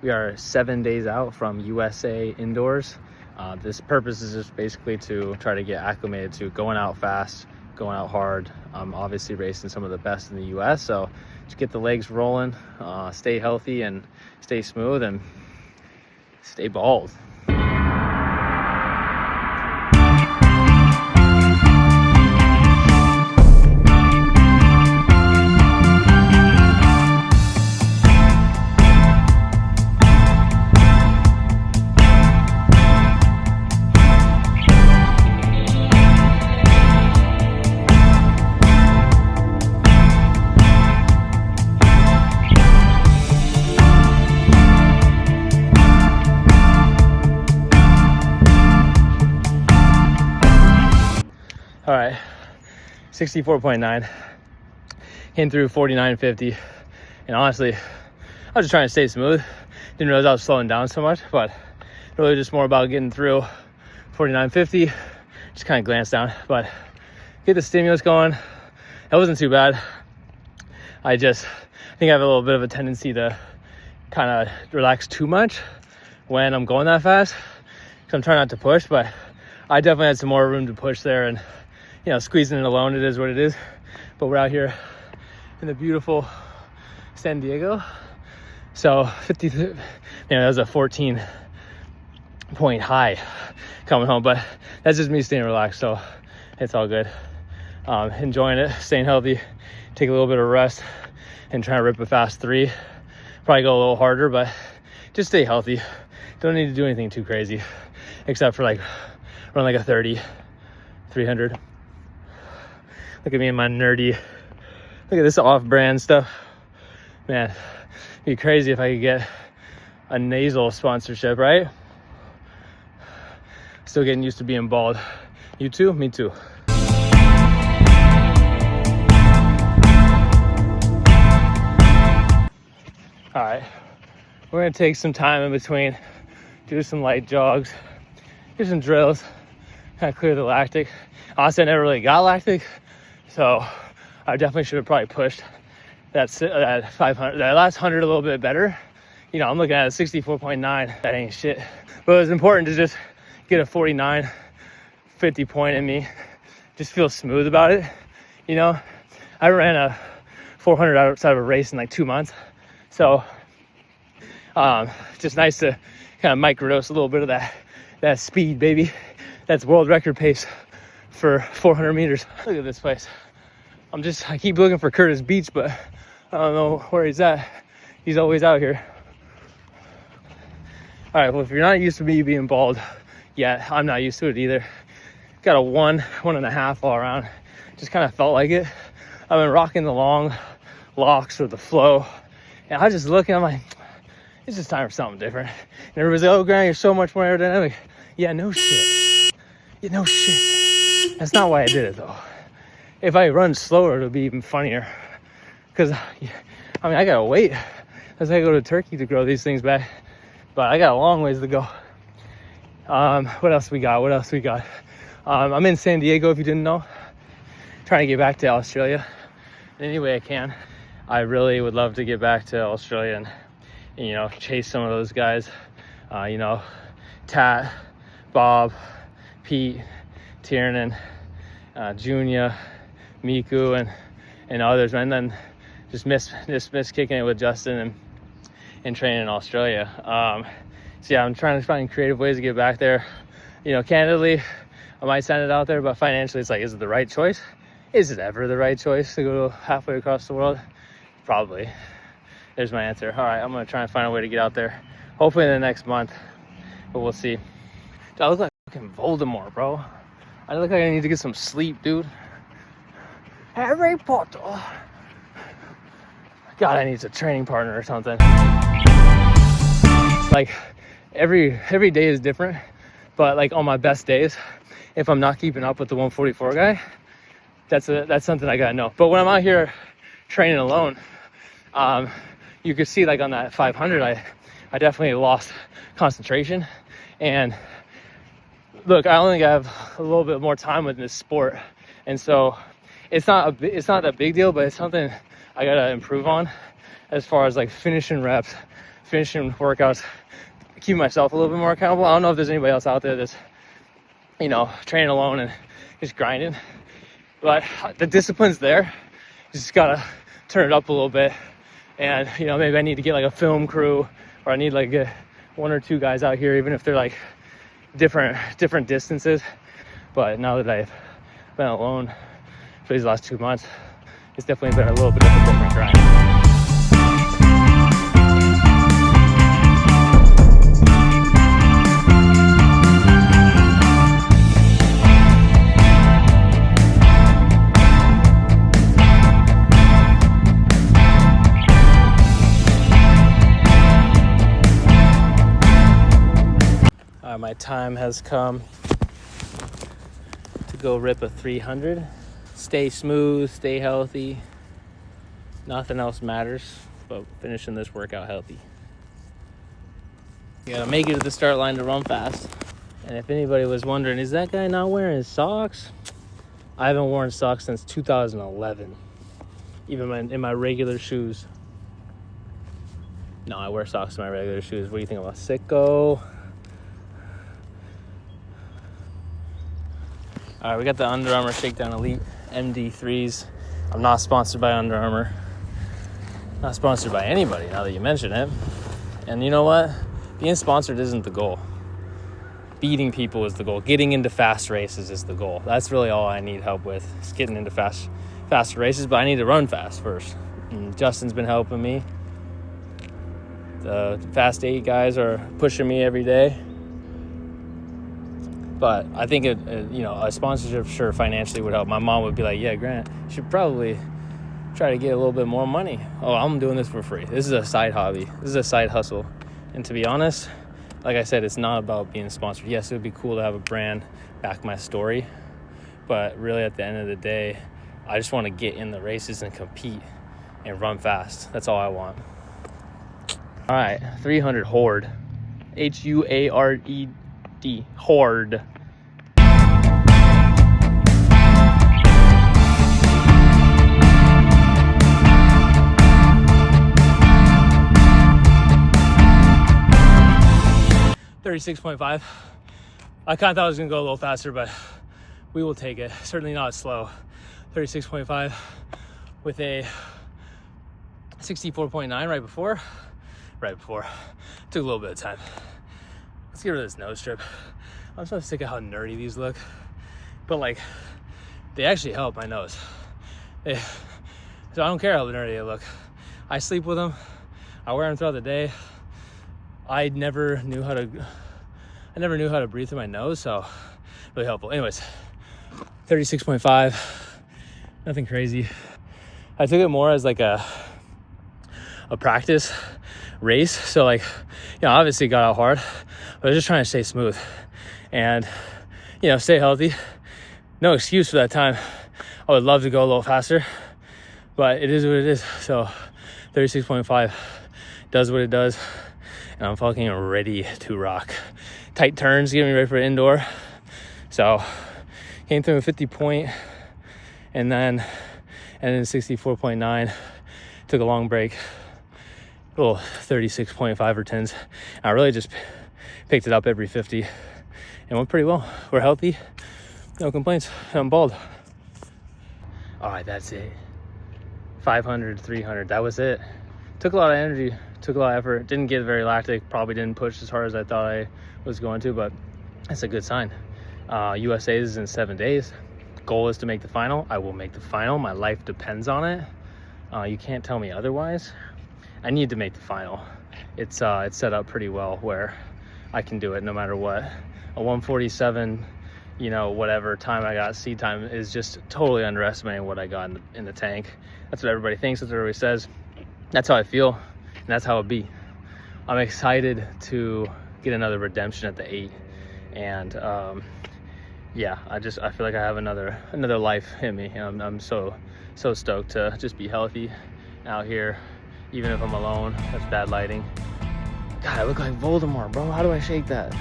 We are 7 days out from USA Indoors. This purpose is just basically to try to get acclimated to going out fast, going out hard. Obviously racing some of the best in the US, so just get the legs rolling, stay healthy and stay smooth and stay bald. All right, 64.9, hitting through 49.50, and honestly, I was just trying to stay smooth. Didn't realize I was slowing down so much, but really just more about getting through 49.50. Just kind of glanced down, but get the stimulus going. That wasn't too bad. I think I have a little bit of a tendency to kind of relax too much when I'm going that fast, because I'm trying not to push, but I definitely had some more room to push there, and you know, squeezing it alone, it is what it is. But we're out here in the beautiful San Diego. So 50, man, that was a 14-point high coming home, but that's just me staying relaxed, so it's all good. Enjoying it, staying healthy, take a little bit of rest, and trying to rip a fast 3. Probably go a little harder, but just stay healthy. Don't need to do anything too crazy, except for like run like a 30, 300. Look at me and my nerdy, look at this off-brand stuff. Man, it'd be crazy if I could get a nasal sponsorship, right? Still getting used to being bald. You too? Me too. All right, we're gonna take some time in between, do some light jogs, do some drills, kind of clear the lactic. Honestly, I never really got lactic, so I definitely should have probably pushed that 500, that last 100 a little bit better. You know, I'm looking at a 64.9. That ain't shit. But it was important to just get a 49, 50 point in me. Just feel smooth about it. You know, I ran a 400 outside of a race in like 2 months. So, just nice to kind of microdose a little bit of that speed, baby. That's world record pace for 400 meters. Look at this place. I keep looking for Curtis Beach, but I don't know where he's at. He's always out here. All right, well, if you're not used to me being bald yet, I'm not used to it either. Got a 1.5 all around. Just kind of felt like it. I've been rocking the long locks or the flow. And I was just looking, I'm like, it's just time for something different. And everybody's like, oh, Grant, you're so much more aerodynamic. Yeah, no shit. Yeah, no shit. That's not why I did it, though. If I run slower, it'll be even funnier. Because, I mean, I gotta wait. As I go to Turkey to grow these things back. But I got a long ways to go. What else we got? I'm in San Diego, if you didn't know. Trying to get back to Australia in any way I can. I really would love to get back to Australia and you know, chase some of those guys. You know, Tat, Bob, Pete, Tiernan, Junia, Miku, and others, and then just miss kicking it with Justin and training in Australia. So yeah, I'm trying to find creative ways to get back there. You know, candidly, I might send it out there, but financially, it's like, is it the right choice? Is it ever the right choice to go halfway across the world? Probably. There's my answer. All right, I'm gonna try and find a way to get out there. Hopefully in the next month, but we'll see. Dude, I look like fucking Voldemort, bro. I look like I need to get some sleep, dude. Harry Potter. God, I need a training partner or something. Like every day is different, but like on my best days, if I'm not keeping up with the 144 guy, that's something I gotta know. But when I'm out here training alone, you could see like on that 500, I definitely lost concentration. And look, I only have a little bit more time with this sport, and so it's not that big deal, but it's something I gotta improve on as far as like finishing reps, finishing workouts, keeping myself a little bit more accountable. I don't know if there's anybody else out there that's, you know, training alone and just grinding, but the discipline's there. You just gotta turn it up a little bit. And, you know, maybe I need to get like a film crew, or I need like one or two guys out here, even if they're like different distances. But now that I've been alone for these last 2 months, it's definitely been a little bit of a different grind. My time has come to go rip a 300. Stay smooth, stay healthy. Nothing else matters but finishing this workout healthy. You gotta make it to the start line to run fast. And if anybody was wondering, is that guy not wearing socks? I haven't worn socks since 2011, even in my regular shoes. No, I wear socks in my regular shoes. What do you think about Sicko? All right, we got the Under Armour Shakedown Elite MD3s. I'm not sponsored by Under Armour. Not sponsored by anybody now that you mention it. And you know what? Being sponsored isn't the goal. Beating people is the goal. Getting into fast races is the goal. That's really all I need help with, is getting into fast races, but I need to run fast first. And Justin's been helping me. The Fast 8 guys are pushing me every day. But I think a sponsorship sure financially would help. My mom would be like, yeah, Grant, you should probably try to get a little bit more money. Oh, I'm doing this for free. This is a side hobby. This is a side hustle. And to be honest, like I said, it's not about being sponsored. Yes, it would be cool to have a brand back my story. But really at the end of the day, I just want to get in the races and compete and run fast. That's all I want. All right, 300 Horde. Huared. Horde. $36.5. I kind of thought I was gonna go a little faster, but we will take it. Certainly not slow. 36.5 with a 64.9 right before. Took a little bit of time. Let's get rid of this nose strip. I'm so sick of how nerdy these look, but like they actually help my nose. So I don't care how nerdy they look. I sleep with them. I wear them throughout the day. I never knew how to breathe through my nose, so really helpful. Anyways, 36.5, nothing crazy. I took it more as like a practice race. So like, obviously got out hard, but I was just trying to stay smooth and, stay healthy. No excuse for that time. I would love to go a little faster, but it is what it is. So 36.5 does what it does, and I'm fucking ready to rock. Tight turns, getting me ready for indoor. So came through a 50 point and then 64.9. Took a long break. Little 36.5 or 10s. I really just picked it up every 50 and went pretty well. We're healthy, no complaints. I'm bald. All right, that's it. 500, 300, that was it. Took a lot of energy, took a lot of effort. Didn't get very lactic, probably didn't push as hard as I thought I was going to, but that's a good sign. USA is in 7 days. Goal is to make the final. I will make the final. My life depends on it. You can't tell me otherwise. I need to make the final. It's set up pretty well where I can do it no matter what. A 147, whatever time I got, seed time, is just totally underestimating what I got in the tank. That's what everybody thinks, that's what everybody says. That's how I feel, and that's how it be. I'm excited to get another redemption at the 8, and I feel like I have another life in me. I'm so stoked to just be healthy out here, even if I'm alone. That's bad lighting. God, I look like Voldemort, bro. How do I shake that?